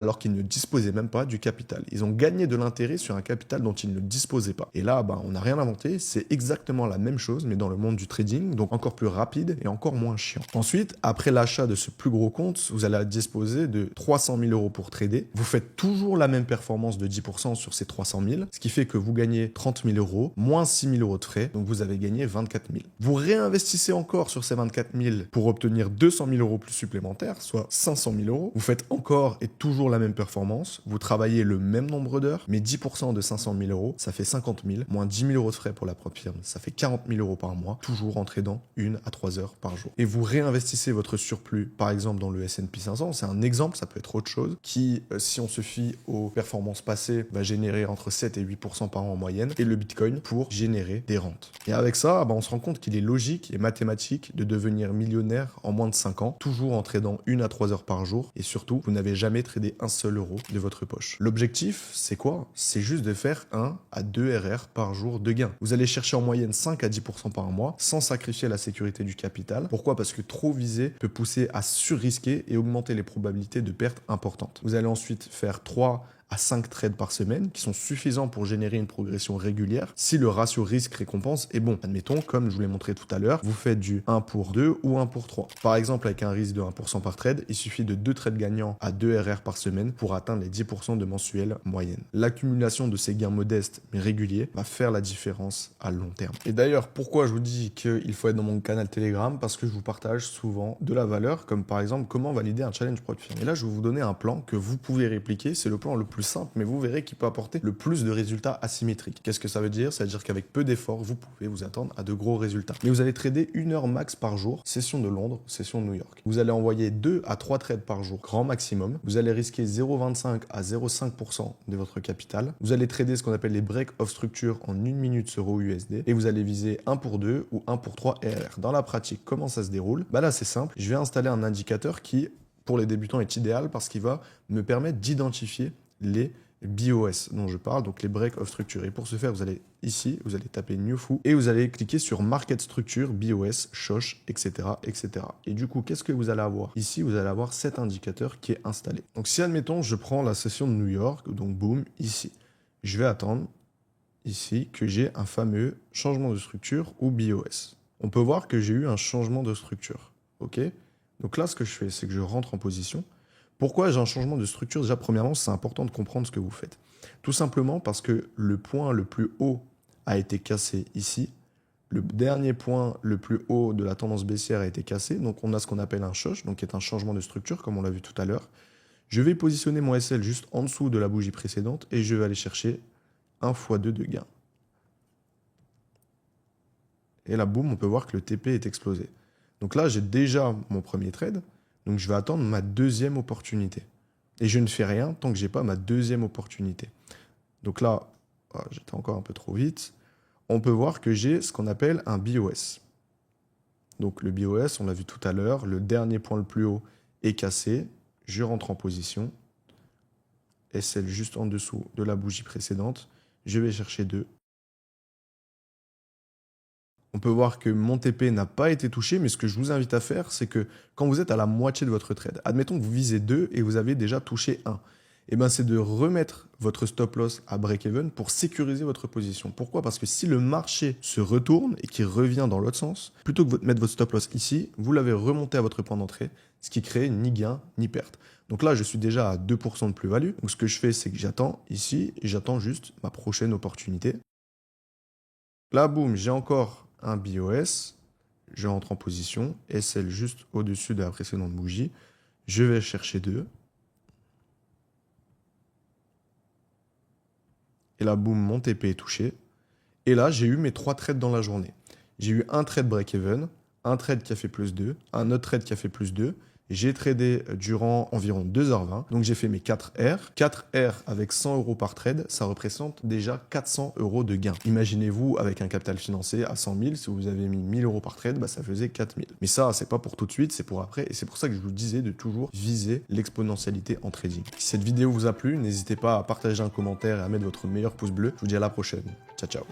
alors qu'ils ne disposaient même pas du capital. Ils ont gagné de l'intérêt sur un capital dont ils ne disposaient pas. Et là, on n'a rien inventé, c'est exactement la même chose, mais dans le monde du trading, donc encore plus rapide et encore moins chiant. Ensuite, après l'achat de ce plus gros compte, vous allez disposer de 300 000 € pour trader. Vous faites toujours la même performance de 10% sur ces 300 000, ce qui fait que vous gagnez 30 000 €, moins 6 000 € de frais, donc vous avez gagné 24 000. Vous réinvestissez encore sur ces 24 000 pour obtenir 200 000 € plus supplémentaires, soit 500 000 €. Vous faites encore et toujours la même performance, vous travaillez le même nombre d'heures, mais 10% de 500 000 €, ça fait 50 000, moins 10 000 € de frais pour la propre firme, ça fait 40 000 € par mois, toujours en tradant 1 à 3 heures par jour. Et vous réinvestissez votre surplus, par exemple dans le S&P 500, c'est un exemple, ça peut être autre chose, qui, si on se fie aux performances passées, va générer entre 7 et 8% par an en moyenne, et le Bitcoin pour générer des rentes. Et avec ça, on se rend compte qu'il est logique et mathématique de devenir millionnaire en moins de 5 ans, toujours en tradant 1 à 3 heures par jour, et surtout, vous n'avez jamais tradé un seul euro de votre poche. L'objectif, c'est quoi? C'est juste de faire 1 à 2 RR par jour de gain. Vous allez chercher en moyenne 5 à 10% par mois, sans sacrifier la sécurité du capital. Pourquoi? Parce que trop viser peut pousser à surrisquer et augmenter les probabilités de pertes importantes. Vous allez ensuite faire 3 à 5 trades par semaine qui sont suffisants pour générer une progression régulière si le ratio risque-récompense est bon. Admettons, comme je vous l'ai montré tout à l'heure, vous faites du 1 pour 2 ou 1 pour 3. Par exemple, avec un risque de 1% par trade, il suffit de 2 trades gagnants à 2 RR par semaine pour atteindre les 10% de mensuel moyenne. L'accumulation de ces gains modestes mais réguliers va faire la différence à long terme. Et d'ailleurs, pourquoi je vous dis qu'il faut être dans mon canal Telegram? Parce que je vous partage souvent de la valeur, comme par exemple comment valider un challenge propre firme. Et là, je vais vous donner un plan que vous pouvez répliquer. C'est le plan le plus simple, mais vous verrez qu'il peut apporter le plus de résultats asymétriques. Qu'est-ce que ça veut dire? Ça veut dire qu'avec peu d'efforts, vous pouvez vous attendre à de gros résultats. Mais vous allez trader 1 heure max par jour, session de Londres, session de New York. Vous allez envoyer 2 à 3 trades par jour, grand maximum. Vous allez risquer 0,25 à 0,5% de votre capital. Vous allez trader ce qu'on appelle les break of structure en 1 minute sur EURUSD et vous allez viser 1 pour 2 ou 1 pour 3 RR. Dans la pratique, comment ça se déroule? Là, c'est simple. Je vais installer un indicateur qui, pour les débutants, est idéal parce qu'il va me permettre d'identifier les BOS dont je parle, donc les break of structure. Et pour ce faire, vous allez ici, vous allez taper Newfu et vous allez cliquer sur Market Structure, BOS, Shosh, etc., etc. Et du coup, qu'est-ce que vous allez avoir? Ici, vous allez avoir cet indicateur qui est installé. Donc si, admettons, je prends la session de New York, donc boum, ici. Je vais attendre ici que j'ai un fameux changement de structure ou BOS. On peut voir que j'ai eu un changement de structure. Ok? Donc là, ce que je fais, c'est que je rentre en position. Pourquoi j'ai un changement de structure? Déjà, premièrement, c'est important de comprendre ce que vous faites. Tout simplement parce que le point le plus haut a été cassé ici. Le dernier point le plus haut de la tendance baissière a été cassé. Donc, on a ce qu'on appelle un shosh, donc qui est un changement de structure, comme on l'a vu tout à l'heure. Je vais positionner mon SL juste en dessous de la bougie précédente et je vais aller chercher 1 x 2 de gain. Et là, boum, on peut voir que le TP est explosé. Donc là, j'ai déjà mon premier trade. Donc, je vais attendre ma deuxième opportunité. Et je ne fais rien tant que je n'ai pas ma deuxième opportunité. Donc là, j'étais encore un peu trop vite. On peut voir que j'ai ce qu'on appelle un BOS. Donc le BOS, on l'a vu tout à l'heure, le dernier point le plus haut est cassé. Je rentre en position. SL juste en dessous de la bougie précédente. Je vais chercher 2. On peut voir que mon TP n'a pas été touché, mais ce que je vous invite à faire, c'est que quand vous êtes à la moitié de votre trade, admettons que vous visez 2 et vous avez déjà touché 1, et ben c'est de remettre votre stop loss à break-even pour sécuriser votre position. Pourquoi? Parce que si le marché se retourne et qu'il revient dans l'autre sens, plutôt que de mettre votre stop loss ici, vous l'avez remonté à votre point d'entrée, ce qui crée ni gain ni perte. Donc là, je suis déjà à 2% de plus-value. Donc ce que je fais, c'est que j'attends ici et j'attends juste ma prochaine opportunité. Là, boum, j'ai encore un BOS, je rentre en position, SL juste au-dessus de la précédente bougie, je vais chercher 2. Et là, boum, mon TP est touché. Et là, j'ai eu mes 3 trades dans la journée. J'ai eu un trade break-even, un trade qui a fait plus 2, un autre trade qui a fait plus 2. J'ai tradé durant environ 2h20. Donc, j'ai fait mes 4 R. 4 R avec 100 € par trade, ça représente déjà 400 € de gain. Imaginez-vous avec un capital financier à 100 000, si vous avez mis 1000 € par trade, ça faisait 4000. Mais ça, c'est pas pour tout de suite, c'est pour après. Et c'est pour ça que je vous disais de toujours viser l'exponentialité en trading. Si cette vidéo vous a plu, n'hésitez pas à partager un commentaire et à mettre votre meilleur pouce bleu. Je vous dis à la prochaine. Ciao, ciao.